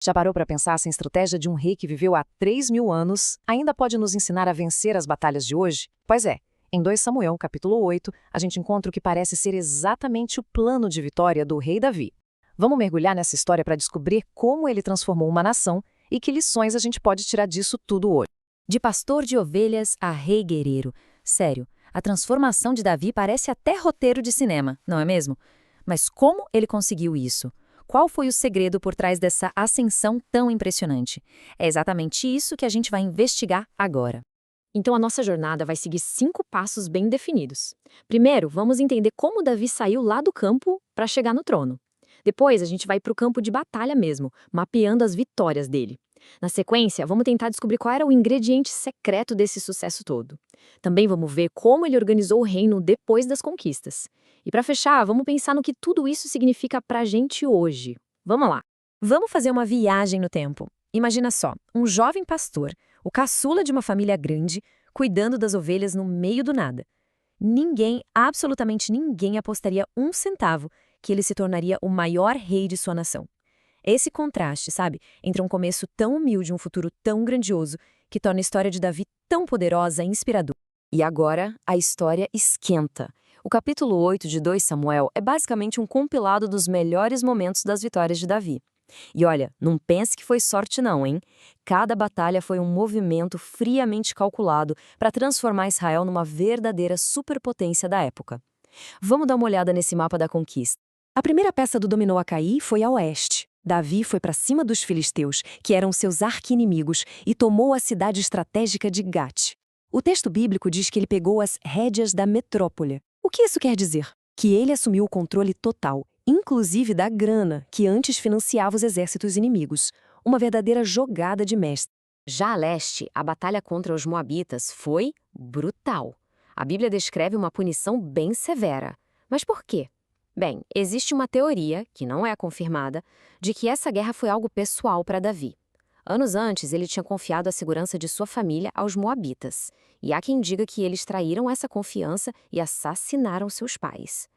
Já parou para pensar se a estratégia de um rei que viveu há 3.000 anos ainda pode nos ensinar a vencer as batalhas de hoje? Pois é, em 2 Samuel, capítulo 8, a gente encontra o que parece ser exatamente o plano de vitória do rei Davi. Vamos mergulhar nessa história para descobrir como ele transformou uma nação e que lições a gente pode tirar disso tudo hoje. De pastor de ovelhas a rei guerreiro. Sério, a transformação de Davi parece até roteiro de cinema, não é mesmo? Mas como ele conseguiu isso? Qual foi o segredo por trás dessa ascensão tão impressionante? É exatamente isso que a gente vai investigar agora. Então a nossa jornada vai seguir 5 passos bem definidos. Primeiro, vamos entender como Davi saiu lá do campo para chegar no trono. Depois, a gente vai para o campo de batalha mesmo, mapeando as vitórias dele. Na sequência, vamos tentar descobrir qual era o ingrediente secreto desse sucesso todo. Também vamos ver como ele organizou o reino depois das conquistas. E para fechar, vamos pensar no que tudo isso significa para a gente hoje. Vamos lá! Vamos fazer uma viagem no tempo. Imagina só, um jovem pastor, o caçula de uma família grande, cuidando das ovelhas no meio do nada. Ninguém, absolutamente ninguém, apostaria 1 centavo que ele se tornaria o maior rei de sua nação. Esse contraste, sabe, entre um começo tão humilde e um futuro tão grandioso, que torna a história de Davi tão poderosa e inspiradora. E agora, a história esquenta. O capítulo 8 de 2 Samuel é basicamente um compilado dos melhores momentos das vitórias de Davi. E olha, não pense que foi sorte não, hein? Cada batalha foi um movimento friamente calculado para transformar Israel numa verdadeira superpotência da época. Vamos dar uma olhada nesse mapa da conquista. A primeira peça do dominó a cair foi a oeste. Davi foi para cima dos filisteus, que eram seus arqui-inimigos, e tomou a cidade estratégica de Gate. O texto bíblico diz que ele pegou as rédeas da metrópole. O que isso quer dizer? Que ele assumiu o controle total, inclusive da grana, que antes financiava os exércitos inimigos. Uma verdadeira jogada de mestre. Já a leste, a batalha contra os moabitas foi brutal. A Bíblia descreve uma punição bem severa. Mas por quê? Bem, existe uma teoria, que não é confirmada, de que essa guerra foi algo pessoal para Davi. Anos antes, ele tinha confiado a segurança de sua família aos moabitas. E há quem diga que eles traíram essa confiança e assassinaram seus pais.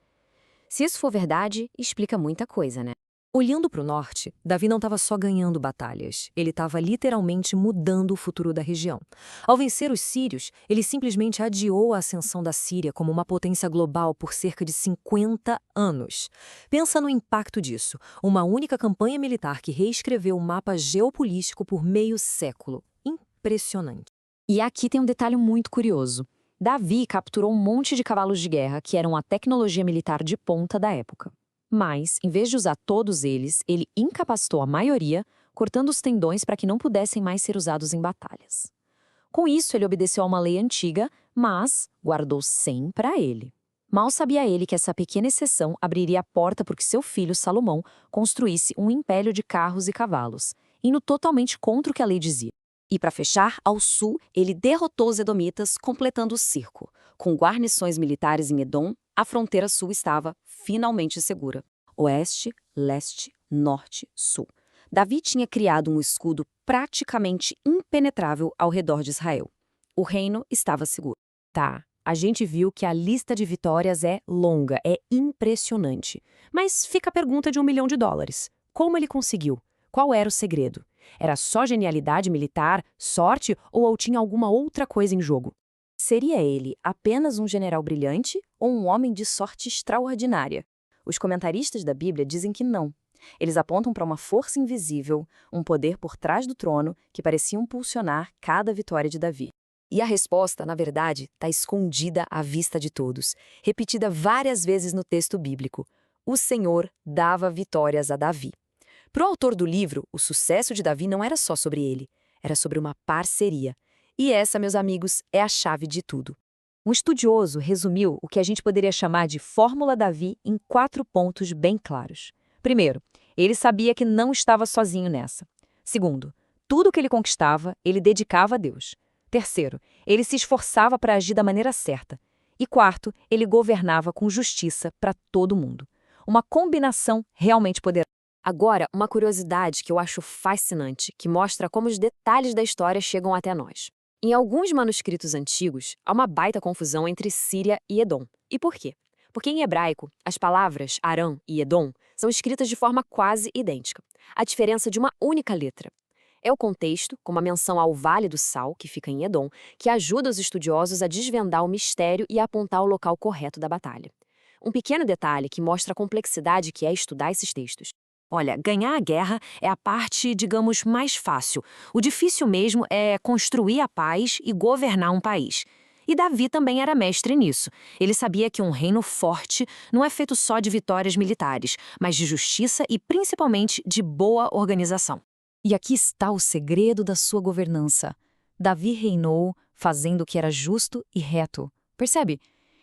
Se isso for verdade, explica muita coisa, né? Olhando para o norte, Davi não estava só ganhando batalhas, ele estava literalmente mudando o futuro da região. Ao vencer os sírios, ele simplesmente adiou a ascensão da Síria como uma potência global por cerca de 50 anos. Pensa no impacto disso, uma única campanha militar que reescreveu o mapa geopolítico por meio século. Impressionante. E aqui tem um detalhe muito curioso. Davi capturou um monte de cavalos de guerra que eram a tecnologia militar de ponta da época. Mas, em vez de usar todos eles, ele incapacitou a maioria, cortando os tendões para que não pudessem mais ser usados em batalhas. Com isso, ele obedeceu a uma lei antiga, mas guardou 100 para ele. Mal sabia ele que essa pequena exceção abriria a porta para que seu filho, Salomão, construísse um império de carros e cavalos, indo totalmente contra o que a lei dizia. E para fechar, ao sul, ele derrotou os edomitas, completando o circo. Com guarnições militares em Edom, a fronteira sul estava finalmente segura. Oeste, leste, norte, sul. Davi tinha criado um escudo praticamente impenetrável ao redor de Israel. O reino estava seguro. Tá, a gente viu que a lista de vitórias é longa, é impressionante. Mas fica a pergunta de $1 milhão. Como ele conseguiu? Qual era o segredo? Era só genialidade militar, sorte ou tinha alguma outra coisa em jogo? Seria ele apenas um general brilhante ou um homem de sorte extraordinária? Os comentaristas da Bíblia dizem que não. Eles apontam para uma força invisível, um poder por trás do trono que parecia impulsionar cada vitória de Davi. E a resposta, na verdade, está escondida à vista de todos, repetida várias vezes no texto bíblico. O Senhor dava vitórias a Davi. Para o autor do livro, o sucesso de Davi não era só sobre ele, era sobre uma parceria. E essa, meus amigos, é a chave de tudo. Um estudioso resumiu o que a gente poderia chamar de Fórmula Davi em 4 pontos bem claros. Primeiro, ele sabia que não estava sozinho nessa. Segundo, tudo que ele conquistava, ele dedicava a Deus. Terceiro, ele se esforçava para agir da maneira certa. E quarto, ele governava com justiça para todo mundo. Uma combinação realmente poderosa. Agora, uma curiosidade que eu acho fascinante, que mostra como os detalhes da história chegam até nós. Em alguns manuscritos antigos, há uma baita confusão entre Síria e Edom. E por quê? Porque em hebraico, as palavras Aram e Edom são escritas de forma quase idêntica, a diferença de uma única letra. É o contexto, como a menção ao Vale do Sal, que fica em Edom, que ajuda os estudiosos a desvendar o mistério e a apontar o local correto da batalha. Um pequeno detalhe que mostra a complexidade que é estudar esses textos. Olha, ganhar a guerra é a parte, digamos, mais fácil. O difícil mesmo é construir a paz e governar um país. E Davi também era mestre nisso. Ele sabia que um reino forte não é feito só de vitórias militares, mas de justiça e principalmente de boa organização. E aqui está o segredo da sua governança. Davi reinou fazendo o que era justo e reto. Percebe?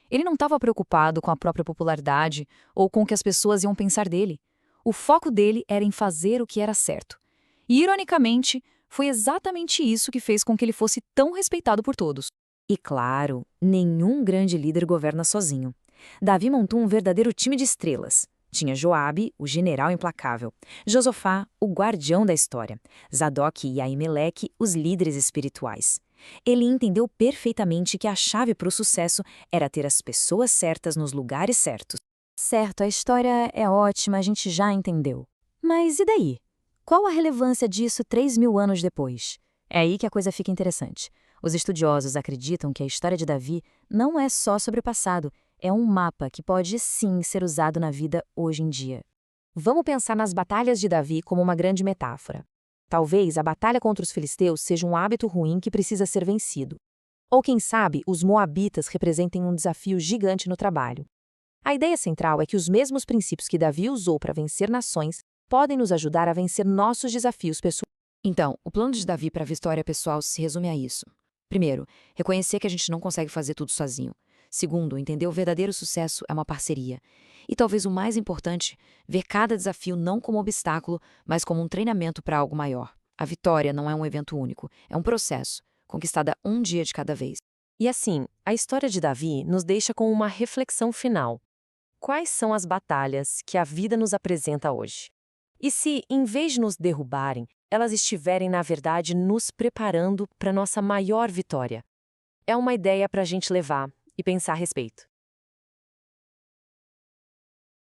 Ele não estava preocupado com a própria popularidade ou com o que as pessoas iam pensar dele. O foco dele era em fazer o que era certo. E, ironicamente, foi exatamente isso que fez com que ele fosse tão respeitado por todos. E claro, nenhum grande líder governa sozinho. Davi montou um verdadeiro time de estrelas. Tinha Joabe, o general implacável, Josafá, o guardião da história, Zadok e Aimeleque, os líderes espirituais. Ele entendeu perfeitamente que a chave para o sucesso era ter as pessoas certas nos lugares certos. Certo, a história é ótima, a gente já entendeu. Mas e daí? Qual a relevância disso 3.000 anos depois? É aí que a coisa fica interessante. Os estudiosos acreditam que a história de Davi não é só sobre o passado, é um mapa que pode sim ser usado na vida hoje em dia. Vamos pensar nas batalhas de Davi como uma grande metáfora. Talvez a batalha contra os filisteus seja um hábito ruim que precisa ser vencido. Ou quem sabe, os moabitas representem um desafio gigante no trabalho. A ideia central é que os mesmos princípios que Davi usou para vencer nações podem nos ajudar a vencer nossos desafios pessoais. Então, o plano de Davi para a vitória pessoal se resume a isso. Primeiro, reconhecer que a gente não consegue fazer tudo sozinho. Segundo, entender o verdadeiro sucesso é uma parceria. E talvez o mais importante, ver cada desafio não como obstáculo, mas como um treinamento para algo maior. A vitória não é um evento único, é um processo, conquistada um dia de cada vez. E assim, a história de Davi nos deixa com uma reflexão final. Quais são as batalhas que a vida nos apresenta hoje? E se, em vez de nos derrubarem, elas estiverem, na verdade, nos preparando para nossa maior vitória? É uma ideia para a gente levar e pensar a respeito.